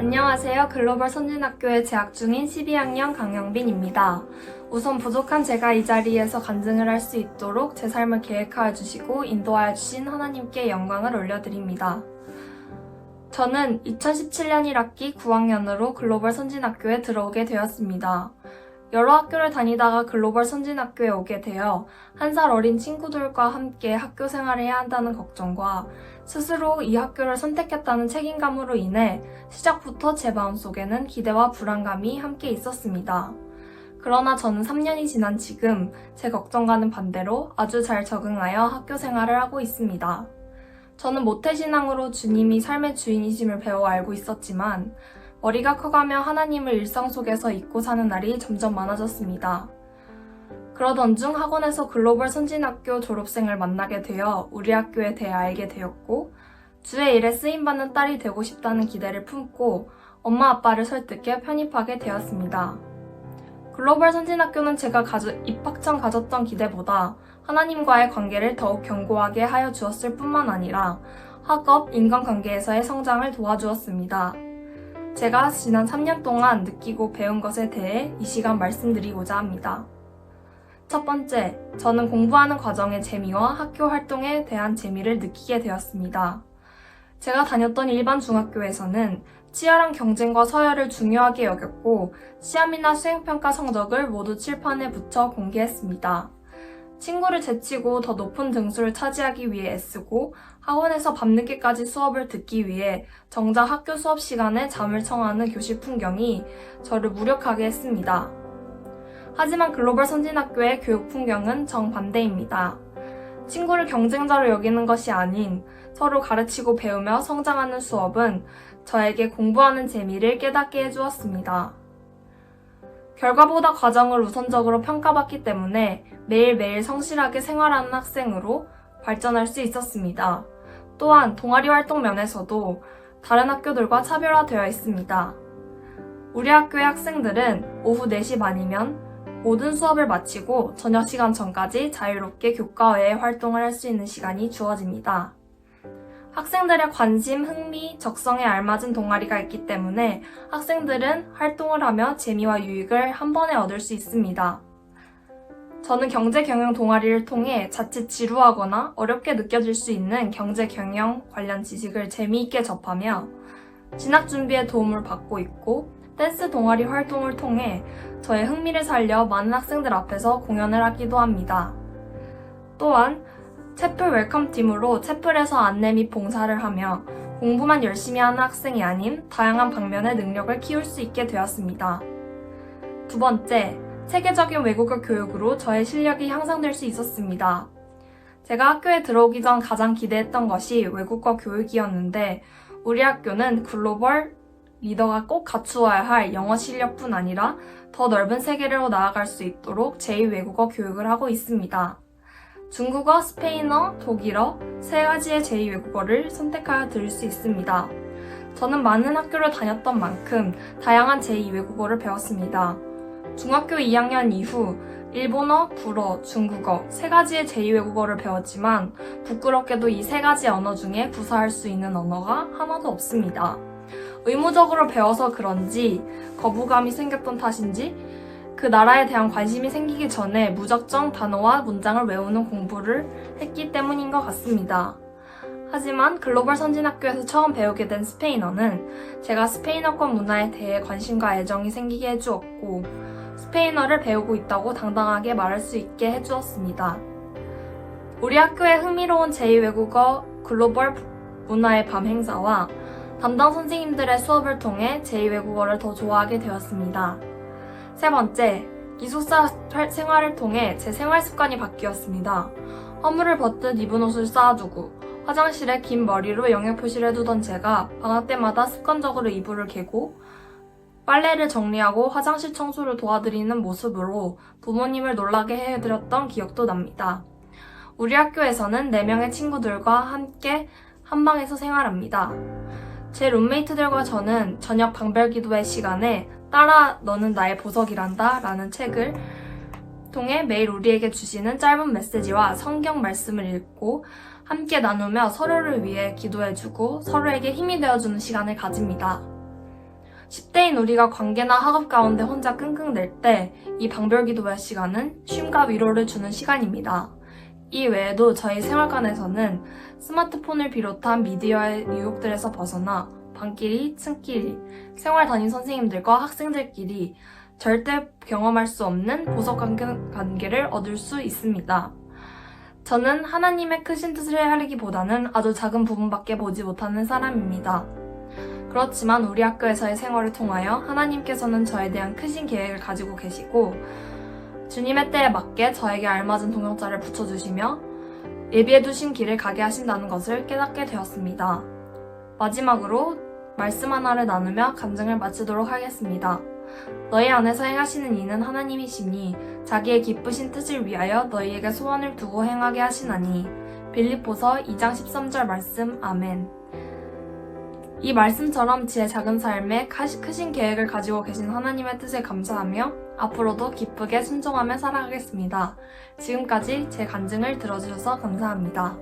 안녕하세요. 글로벌 선진학교에 재학 중인 12학년 강영빈입니다. 우선 부족한 제가 이 자리에서 간증을 할 수 있도록 제 삶을 계획하여 주시고 인도하여 주신 하나님께 영광을 올려드립니다. 저는 2017년 1학기 9학년으로 글로벌 선진학교에 들어오게 되었습니다. 여러 학교를 다니다가 글로벌 선진학교에 오게 되어 1살 어린 친구들과 함께 학교 생활을 해야 한다는 걱정과 스스로 이 학교를 선택했다는 책임감으로 인해 시작부터 제 마음속에는 기대와 불안감이 함께 있었습니다. 그러나 저는 3년이 지난 지금 제 걱정과는 반대로 아주 잘 적응하여 학교 생활을 하고 있습니다. 저는 모태신앙으로 주님이 삶의 주인이심을 배워 알고 있었지만 머리가 커가며 하나님을 일상 속에서 잊고 사는 날이 점점 많아졌습니다. 그러던 중 학원에서 글로벌 선진학교 졸업생을 만나게 되어 우리 학교에 대해 알게 되었고 주의 일에 쓰임받는 딸이 되고 싶다는 기대를 품고 엄마 아빠를 설득해 편입하게 되었습니다. 글로벌 선진학교는 제가 입학 전 가졌던 기대보다 하나님과의 관계를 더욱 견고하게 하여 주었을 뿐만 아니라 학업, 인간관계에서의 성장을 도와주었습니다. 제가 지난 3년 동안 느끼고 배운 것에 대해 이 시간 말씀드리고자 합니다. 첫 번째, 저는 공부하는 과정의 재미와 학교 활동에 대한 재미를 느끼게 되었습니다. 제가 다녔던 일반 중학교에서는 치열한 경쟁과 서열을 중요하게 여겼고 시험이나 수행평가 성적을 모두 칠판에 붙여 공개했습니다. 친구를 제치고 더 높은 등수를 차지하기 위해 애쓰고 학원에서 밤늦게까지 수업을 듣기 위해 정작 학교 수업 시간에 잠을 청하는 교실 풍경이 저를 무력하게 했습니다. 하지만 글로벌 선진학교의 교육 풍경은 정반대입니다. 친구를 경쟁자로 여기는 것이 아닌 서로 가르치고 배우며 성장하는 수업은 저에게 공부하는 재미를 깨닫게 해주었습니다. 결과보다 과정을 우선적으로 평가받기 때문에 매일매일 성실하게 생활하는 학생으로 발전할 수 있었습니다. 또한 동아리 활동 면에서도 다른 학교들과 차별화되어 있습니다. 우리 학교의 학생들은 오후 4시 반이면 모든 수업을 마치고 저녁 시간 전까지 자유롭게 교과 외의 활동을 할 수 있는 시간이 주어집니다. 학생들의 관심, 흥미, 적성에 알맞은 동아리가 있기 때문에 학생들은 활동을 하며 재미와 유익을 한 번에 얻을 수 있습니다. 저는 경제경영 동아리를 통해 자칫 지루하거나 어렵게 느껴질 수 있는 경제경영 관련 지식을 재미있게 접하며 진학 준비에 도움을 받고 있고 댄스 동아리 활동을 통해 저의 흥미를 살려 많은 학생들 앞에서 공연을 하기도 합니다. 또한 채플 웰컴 팀으로 채플에서 안내 및 봉사를 하며 공부만 열심히 하는 학생이 아닌 다양한 방면의 능력을 키울 수 있게 되었습니다. 두 번째, 체계적인 외국어 교육으로 저의 실력이 향상될 수 있었습니다. 제가 학교에 들어오기 전 가장 기대했던 것이 외국어 교육이었는데 우리 학교는 글로벌 리더가 꼭 갖추어야 할 영어 실력뿐 아니라 더 넓은 세계로 나아갈 수 있도록 제2외국어 교육을 하고 있습니다. 중국어, 스페인어, 독일어 3가지의 제2외국어를 선택하여 들을 수 있습니다. 저는 많은 학교를 다녔던 만큼 다양한 제2외국어를 배웠습니다. 중학교 2학년 이후 일본어, 불어, 중국어 3가지의 제2외국어를 배웠지만 부끄럽게도 이 3가지 언어 중에 구사할 수 있는 언어가 하나도 없습니다. 의무적으로 배워서 그런지 거부감이 생겼던 탓인지 그 나라에 대한 관심이 생기기 전에 무작정 단어와 문장을 외우는 공부를 했기 때문인 것 같습니다. 하지만 글로벌 선진학교에서 처음 배우게 된 스페인어는 제가 스페인어권 문화에 대해 관심과 애정이 생기게 해주었고 스페인어를 배우고 있다고 당당하게 말할 수 있게 해주었습니다. 우리 학교의 흥미로운 제2외국어 글로벌 문화의 밤 행사와 담당 선생님들의 수업을 통해 제2외국어를 더 좋아하게 되었습니다. 세 번째, 기숙사 생활을 통해 제 생활 습관이 바뀌었습니다. 허물을 벗듯 입은 옷을 쌓아두고 화장실에 긴 머리로 영역 표시를 해두던 제가 방학 때마다 습관적으로 이불을 개고 빨래를 정리하고 화장실 청소를 도와드리는 모습으로 부모님을 놀라게 해드렸던 기억도 납니다. 우리 학교에서는 4명의 친구들과 함께 한 방에서 생활합니다. 제 룸메이트들과 저는 저녁 방별기도회 시간에 따라 너는 나의 보석이란다 라는 책을 통해 매일 우리에게 주시는 짧은 메시지와 성경 말씀을 읽고 함께 나누며 서로를 위해 기도해주고 서로에게 힘이 되어주는 시간을 가집니다. 10대인 우리가 관계나 학업 가운데 혼자 끙끙댈 때 이 방별기도의 시간은 쉼과 위로를 주는 시간입니다. 이 외에도 저희 생활관에서는 스마트폰을 비롯한 미디어의 유혹들에서 벗어나 반끼리, 층끼리, 생활 담임 선생님들과 학생들끼리 절대 경험할 수 없는 보석 관계를 얻을 수 있습니다. 저는 하나님의 크신 뜻을 헤아리기보다는 아주 작은 부분밖에 보지 못하는 사람입니다. 그렇지만 우리 학교에서의 생활을 통하여 하나님께서는 저에 대한 크신 계획을 가지고 계시고 주님의 때에 맞게 저에게 알맞은 동역자를 붙여주시며 예비해두신 길을 가게 하신다는 것을 깨닫게 되었습니다. 마지막으로 말씀 하나를 나누며 간증을 마치도록 하겠습니다. 너희 안에서 행하시는 이는 하나님이시니 자기의 기쁘신 뜻을 위하여 너희에게 소원을 두고 행하게 하시나니 빌립보서 2장 13절 말씀 아멘. 이 말씀처럼 제 작은 삶에 크신 계획을 가지고 계신 하나님의 뜻에 감사하며 앞으로도 기쁘게 순종하며 살아가겠습니다. 지금까지 제 간증을 들어주셔서 감사합니다.